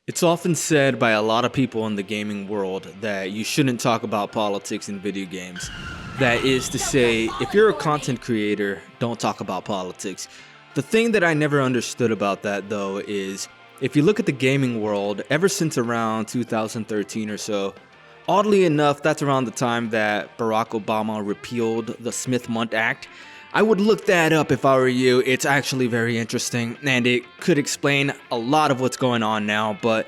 It's often said by a lot of people in the gaming world that you shouldn't talk about politics in video games. That is to say, if you're a content creator, don't talk about politics. The thing that I never understood about that though is, if you look at the gaming world, ever since around 2013 or so, oddly enough, that's around the time that Barack Obama repealed the Smith-Mundt Act. I would look that up if I were you. It's actually very interesting, and it could explain a lot of what's going on now, but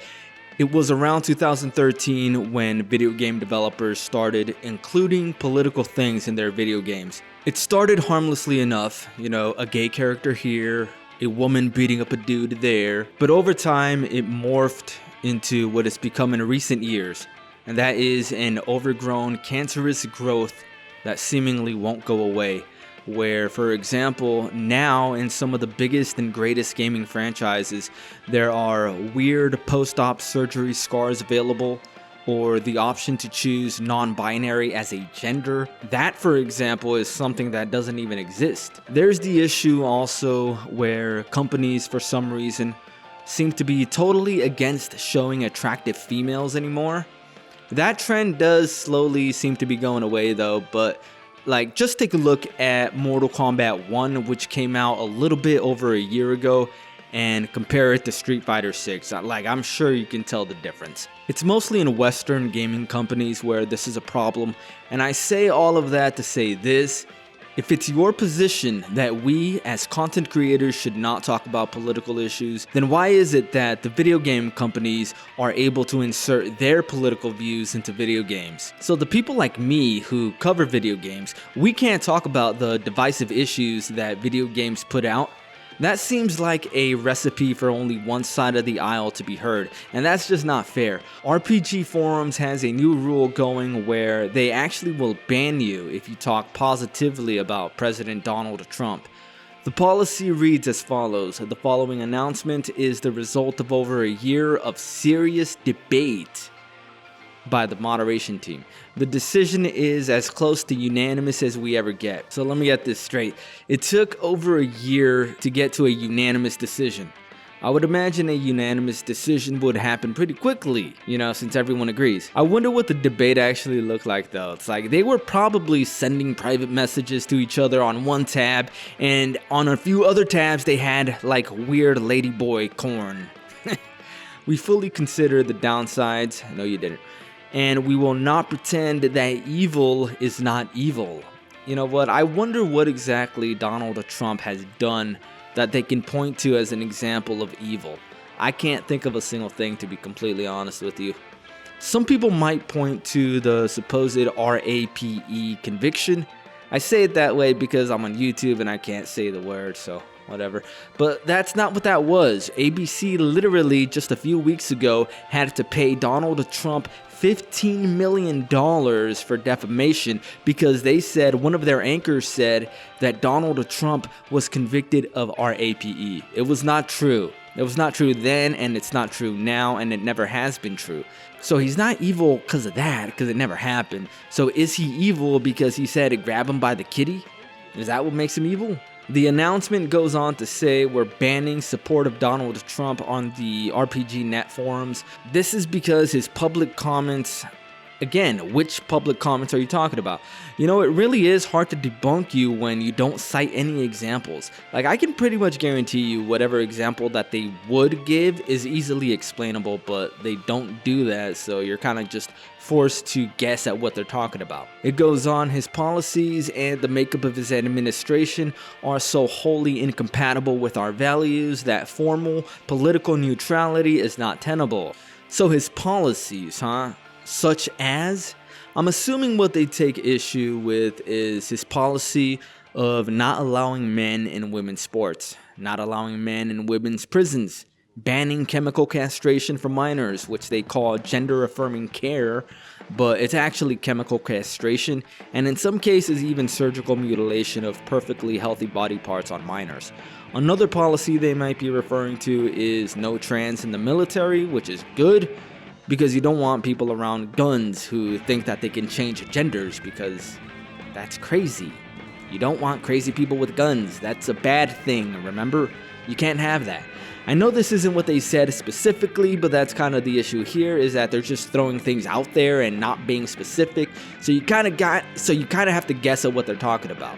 it was around 2013 when video game developers started including political things in their video games. It started harmlessly enough, a gay character here, a woman beating up a dude there, but over time it morphed into what it's become in recent years, and that is an overgrown, cancerous growth that seemingly won't go away. Where, for example, now in some of the biggest and greatest gaming franchises, there are weird post-op surgery scars available, or the option to choose non-binary as a gender. That, for example, is something that doesn't even exist. There's the issue also where companies, for some reason, seem to be totally against showing attractive females anymore. That trend does slowly seem to be going away though, but just take a look at Mortal Kombat 1, which came out a little bit over a year ago, and compare it to Street Fighter 6. I'm sure you can tell the difference. It's mostly in Western gaming companies where this is a problem, and I say all of that to say this. If it's your position that we as content creators should not talk about political issues, then why is it that the video game companies are able to insert their political views into video games? So the people like me who cover video games, we can't talk about the divisive issues that video games put out. That seems like a recipe for only one side of the aisle to be heard, and that's just not fair. RPG Forums has a new rule going where they actually will ban you if you talk positively about President Donald Trump. The policy reads as follows. The following announcement is the result of over a year of serious debate by the moderation team. The decision is as close to unanimous as we ever get. So let me get this straight. It took over a year to get to a unanimous decision. I would imagine a unanimous decision would happen pretty quickly, since everyone agrees. I wonder what the debate actually looked like though. It's like they were probably sending private messages to each other on one tab, and on a few other tabs they had weird ladyboy corn. We fully consider the downsides. No, you didn't. And we will not pretend that evil is not evil. You know what? I wonder what exactly Donald Trump has done that they can point to as an example of evil. I can't think of a single thing, to be completely honest with you. Some people might point to the supposed RAPE conviction. I say it that way because I'm on YouTube and I can't say the word, so whatever. But that's not what that was. ABC literally just a few weeks ago had to pay Donald Trump $15 million for defamation because they said, one of their anchors said that Donald Trump was convicted of RAPE. It was not true. It was not true then, and it's not true now, and it never has been true. So he's not evil because of that, because it never happened. So is he evil because he said to grab him by the kitty? Is that what makes him evil? The announcement goes on to say we're banning support of Donald Trump on the RPGNet forums. This is because his public comments, again, which public comments are you talking about? It really is hard to debunk you when you don't cite any examples. I can pretty much guarantee you whatever example that they would give is easily explainable, but they don't do that, so you're kind of just forced to guess at what they're talking about. It goes on, his policies and the makeup of his administration are so wholly incompatible with our values that formal political neutrality is not tenable. So his policies, such as? I'm assuming what they take issue with is his policy of not allowing men in women's sports, not allowing men in women's prisons, banning chemical castration for minors, which they call gender-affirming care, but it's actually chemical castration, and in some cases even surgical mutilation of perfectly healthy body parts on minors. Another policy they might be referring to is no trans in the military, which is good, because you don't want people around guns who think that they can change genders, because that's crazy. You don't want crazy people with guns. That's a bad thing, remember? You can't have that. I know this isn't what they said specifically, but that's kind of the issue here, is that they're just throwing things out there and not being specific, so you kind of have to guess at what they're talking about.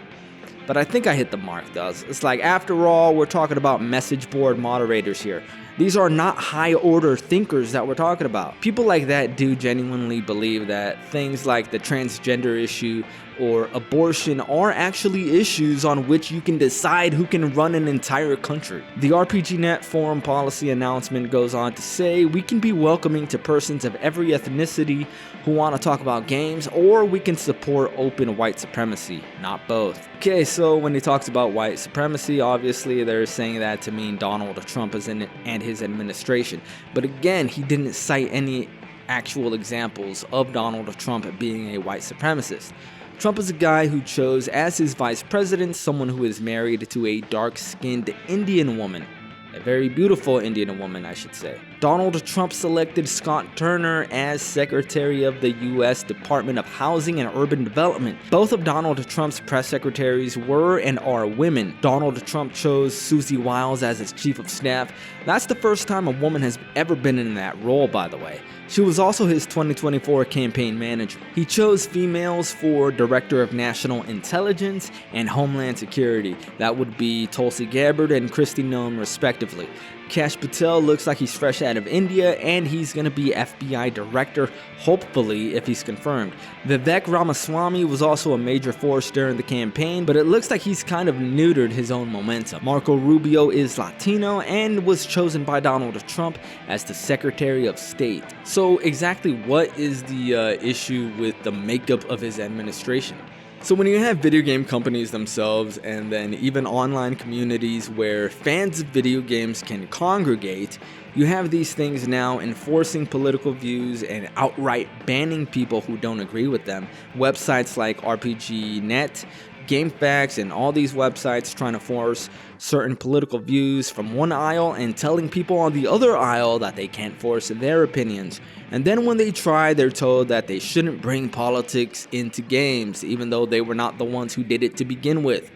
But I think I hit the mark though. It's like, after all, we're talking about message board moderators here. These are not high order thinkers that we're talking about. People like that do genuinely believe that things like the transgender issue or abortion are actually issues on which you can decide who can run an entire country. The RPGNet forum policy announcement goes on to say, we can be welcoming to persons of every ethnicity who want to talk about games, or we can support open white supremacy, not both. Okay, so when he talks about white supremacy, obviously they're saying that to mean Donald Trump and his administration. But again, he didn't cite any actual examples of Donald Trump being a white supremacist. Trump is a guy who chose as his vice president someone who is married to a dark-skinned Indian woman. A very beautiful Indian woman, I should say. Donald Trump selected Scott Turner as Secretary of the U.S. Department of Housing and Urban Development. Both of Donald Trump's press secretaries were and are women. Donald Trump chose Susie Wiles as his chief of staff. That's the first time a woman has ever been in that role, by the way. She was also his 2024 campaign manager. He chose females for Director of National Intelligence and Homeland Security. That would be Tulsi Gabbard and Kristi Noem, respectively. Kash Patel looks like he's fresh out of India, and he's going to be FBI director, hopefully, if he's confirmed. Vivek Ramaswamy was also a major force during the campaign, but it looks like he's kind of neutered his own momentum. Marco Rubio is Latino and was chosen by Donald Trump as the Secretary of State. So exactly what is the issue with the makeup of his administration? So when you have video game companies themselves, and then even online communities where fans of video games can congregate, you have these things now enforcing political views and outright banning people who don't agree with them. Websites like RPGNet, GameFAQs, and all these websites trying to force certain political views from one aisle and telling people on the other aisle that they can't force their opinions. And then when they try, they're told that they shouldn't bring politics into games, even though they were not the ones who did it to begin with.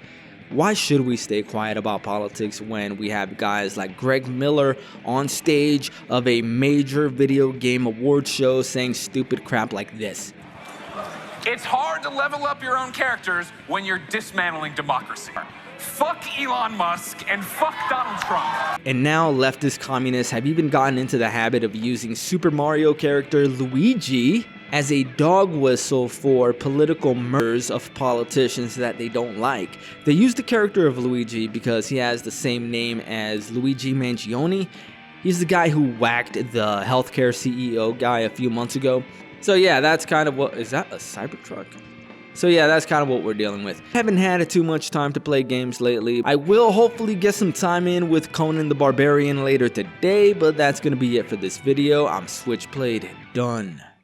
Why should we stay quiet about politics when we have guys like Greg Miller on stage of a major video game award show saying stupid crap like this? It's hard to level up your own characters when you're dismantling democracy. Fuck Elon Musk and fuck Donald Trump. And now leftist communists have even gotten into the habit of using Super Mario character Luigi as a dog whistle for political murders of politicians that they don't like. They use the character of Luigi because he has the same name as Luigi Mangione. He's the guy who whacked the healthcare CEO guy a few months ago. So yeah, that's kind of what, is that a Cybertruck? So yeah, that's kind of what we're dealing with. Haven't had too much time to play games lately. I will hopefully get some time in with Conan the Barbarian later today, but that's gonna be it for this video. I'm Switch Played, done.